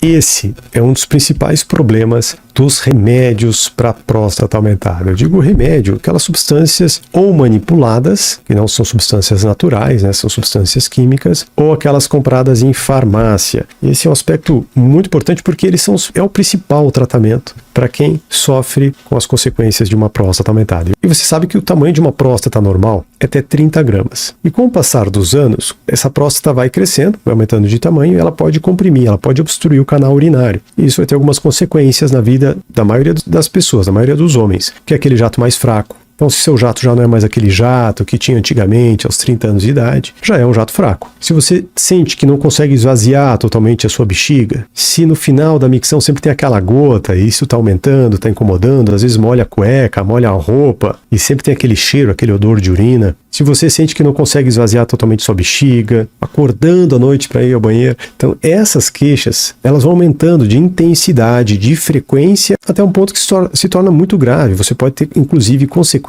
esse é um dos principais problemas dos remédios para próstata aumentada. Eu digo remédio, aquelas substâncias ou manipuladas, que não são substâncias naturais, né, são substâncias químicas, ou aquelas compradas em farmácia. Esse é um aspecto muito importante porque é o principal tratamento para quem sofre com as consequências de uma próstata aumentada. E você sabe que o tamanho de uma próstata normal é até 30 gramas. E com o passar dos anos, essa próstata vai crescendo, vai aumentando de tamanho, e ela pode comprimir, ela pode obstruir o canal urinário. E isso vai ter algumas consequências na vida da maioria das pessoas, da maioria dos homens, que é aquele jato mais fraco. Então, se seu jato já não é mais aquele jato que tinha antigamente, aos 30 anos de idade, já é um jato fraco. Se você sente que não consegue esvaziar totalmente a sua bexiga, se no final da micção sempre tem aquela gota, e isso está aumentando, está incomodando, às vezes molha a cueca, molha a roupa, e sempre tem aquele cheiro, aquele odor de urina. Se você sente que não consegue esvaziar totalmente sua bexiga, acordando à noite para ir ao banheiro. Então, essas queixas, elas vão aumentando de intensidade, de frequência, até um ponto que se torna muito grave. Você pode ter, inclusive, consequências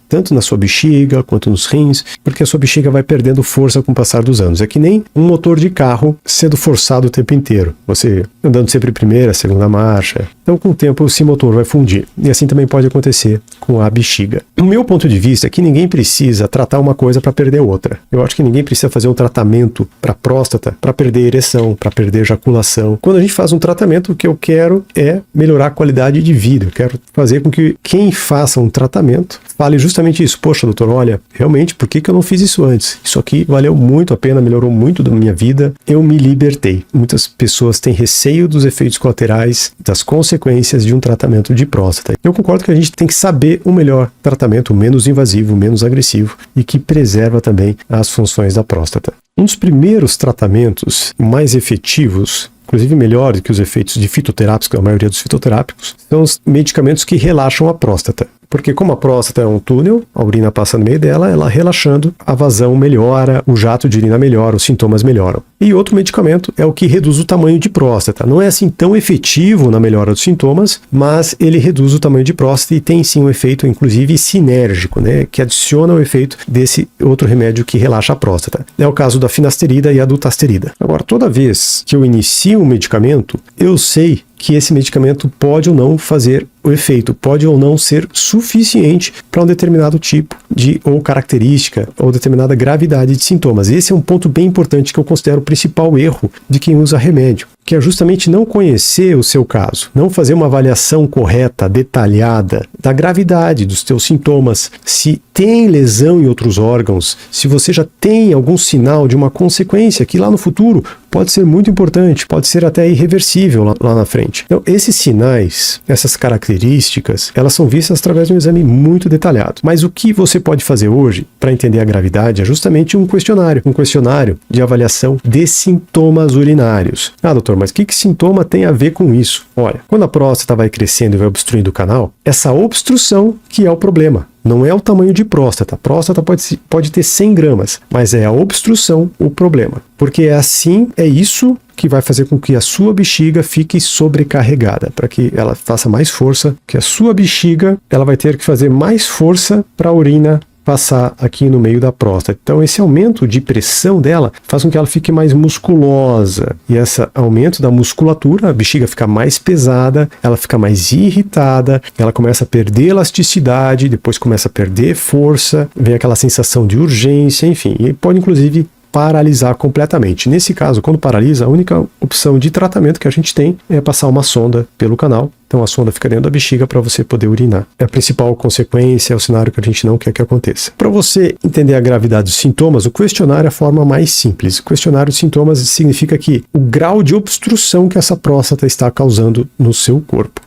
tanto na sua bexiga quanto nos rins, porque a sua bexiga vai perdendo força com o passar dos anos. É que nem um motor de carro sendo forçado o tempo inteiro. Você andando sempre primeira, segunda marcha. Então, com o tempo, esse motor vai fundir. E assim também pode acontecer com a bexiga. O meu ponto de vista é que ninguém precisa tratar uma coisa para perder outra. Eu acho que ninguém precisa fazer um tratamento para próstata para perder ereção, para perder ejaculação. Quando a gente faz um tratamento, o que eu quero é melhorar a qualidade de vida. Eu quero fazer com que quem faça um tratamento fale justamente isso. Poxa, doutor, olha, realmente, por que eu não fiz isso antes? Isso aqui valeu muito a pena, melhorou muito da minha vida, eu me libertei. Muitas pessoas têm receio dos efeitos colaterais, das consequências de um tratamento de próstata. Eu concordo que a gente tem que saber o melhor tratamento, o menos invasivo, o menos agressivo e que preserva também as funções da próstata. Um dos primeiros tratamentos mais efetivos, inclusive melhores que os efeitos de fitoterápicos, que é a maioria dos fitoterápicos, são os medicamentos que relaxam a próstata. Porque como a próstata é um túnel, a urina passa no meio dela, ela relaxando, a vazão melhora, o jato de urina melhora, os sintomas melhoram. E outro medicamento é o que reduz o tamanho de próstata. Não é assim tão efetivo na melhora dos sintomas, mas ele reduz o tamanho de próstata e tem sim um efeito, inclusive, sinérgico, né? Que adiciona o efeito desse outro remédio que relaxa a próstata. É o caso da finasterida e a dutasterida. Agora, toda vez que eu inicio um medicamento, eu sei que esse medicamento pode ou não fazer o efeito, pode ou não ser suficiente para um determinado tipo de ou característica ou determinada gravidade de sintomas. Esse é um ponto bem importante que eu considero o principal erro de quem usa remédio, que é justamente não conhecer o seu caso, não fazer uma avaliação correta, detalhada da gravidade dos teus sintomas, se tem lesão em outros órgãos, se você já tem algum sinal de uma consequência que lá no futuro pode ser muito importante, pode ser até irreversível lá na frente. Então, esses sinais, essas características, elas são vistas através de um exame muito detalhado. Mas o que você pode fazer hoje para entender a gravidade é justamente um questionário de avaliação de sintomas urinários. Ah, doutor, mas que sintoma tem a ver com isso? Olha, quando a próstata vai crescendo e vai obstruindo o canal, essa obstrução que é o problema. Não é o tamanho de próstata. A próstata pode ter 100 gramas, mas é a obstrução o problema. Porque é isso que vai fazer com que a sua bexiga fique sobrecarregada, para que ela faça mais força, que a sua bexiga ela vai ter que fazer mais força para a urina passar aqui no meio da próstata. Então, esse aumento de pressão dela faz com que ela fique mais musculosa. E esse aumento da musculatura, a bexiga fica mais pesada, ela fica mais irritada, ela começa a perder elasticidade, depois começa a perder força, vem aquela sensação de urgência, enfim, e pode inclusive paralisar completamente. Nesse caso, quando paralisa, a única opção de tratamento que a gente tem é passar uma sonda pelo canal. Então a sonda fica dentro da bexiga para você poder urinar. É a principal consequência, é o cenário que a gente não quer que aconteça. Para você entender a gravidade dos sintomas, o questionário é a forma mais simples. O questionário de sintomas significa que o grau de obstrução que essa próstata está causando no seu corpo,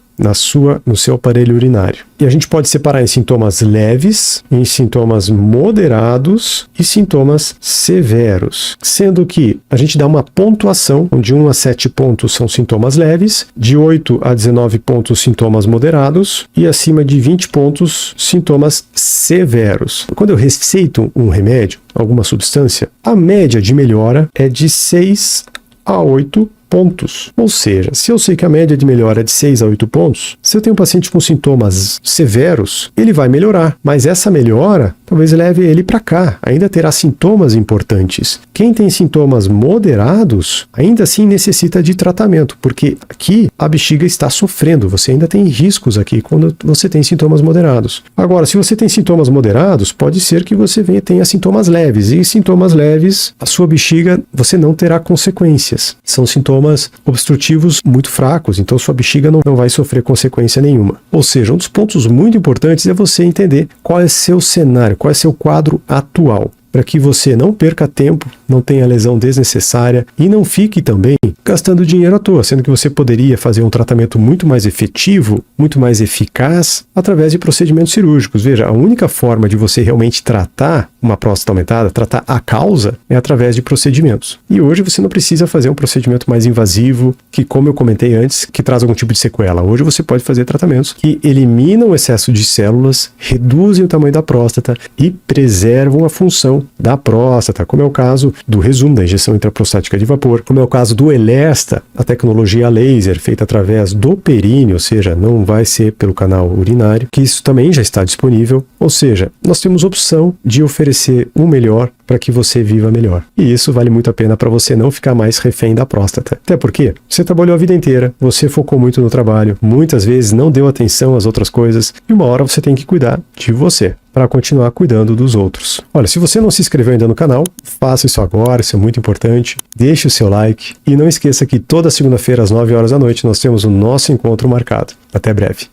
no seu aparelho urinário. E a gente pode separar em sintomas leves, em sintomas moderados e sintomas severos. Sendo que a gente dá uma pontuação, de 1 a 7 pontos são sintomas leves, de 8 a 19 pontos sintomas moderados e acima de 20 pontos sintomas severos. Quando eu receito um remédio, alguma substância, a média de melhora é de 6 a 8 pontos. Ou seja, se eu sei que a média de melhora é de 6 a 8 pontos, se eu tenho um paciente com sintomas severos, ele vai melhorar, mas essa melhora talvez leve ele para cá, ainda terá sintomas importantes. Quem tem sintomas moderados, ainda assim necessita de tratamento, porque aqui a bexiga está sofrendo, você ainda tem riscos aqui quando você tem sintomas moderados. Agora, se você tem sintomas moderados, pode ser que você tenha sintomas leves, e sintomas leves, a sua bexiga, você não terá consequências. São sintomas obstrutivos muito fracos, então sua bexiga não vai sofrer consequência nenhuma. Ou seja, um dos pontos muito importantes é você entender qual é seu cenário, qual é seu quadro atual, para que você não perca tempo, não tenha lesão desnecessária e não fique também gastando dinheiro à toa, sendo que você poderia fazer um tratamento muito mais efetivo, muito mais eficaz, através de procedimentos cirúrgicos. Veja, a única forma de você realmente tratar uma próstata aumentada, tratar a causa, é através de procedimentos. E hoje você não precisa fazer um procedimento mais invasivo, que, como eu comentei antes, que traz algum tipo de sequela. Hoje você pode fazer tratamentos que eliminam o excesso de células, reduzem o tamanho da próstata e preservam a função da próstata, como é o caso do Rezum, da injeção intraprostática de vapor, como é o caso do Elesta, a tecnologia laser feita através do períneo, ou seja, não vai ser pelo canal urinário, que isso também já está disponível. Ou seja, nós temos opção de oferecer o melhor para que você viva melhor. E isso vale muito a pena para você não ficar mais refém da próstata. Até porque você trabalhou a vida inteira, você focou muito no trabalho, muitas vezes não deu atenção às outras coisas, e uma hora você tem que cuidar de você para continuar cuidando dos outros. Olha, se você não se inscreveu ainda no canal, faça isso agora, isso é muito importante. Deixe o seu like e não esqueça que toda segunda-feira às 9 horas da noite nós temos o nosso encontro marcado. Até breve.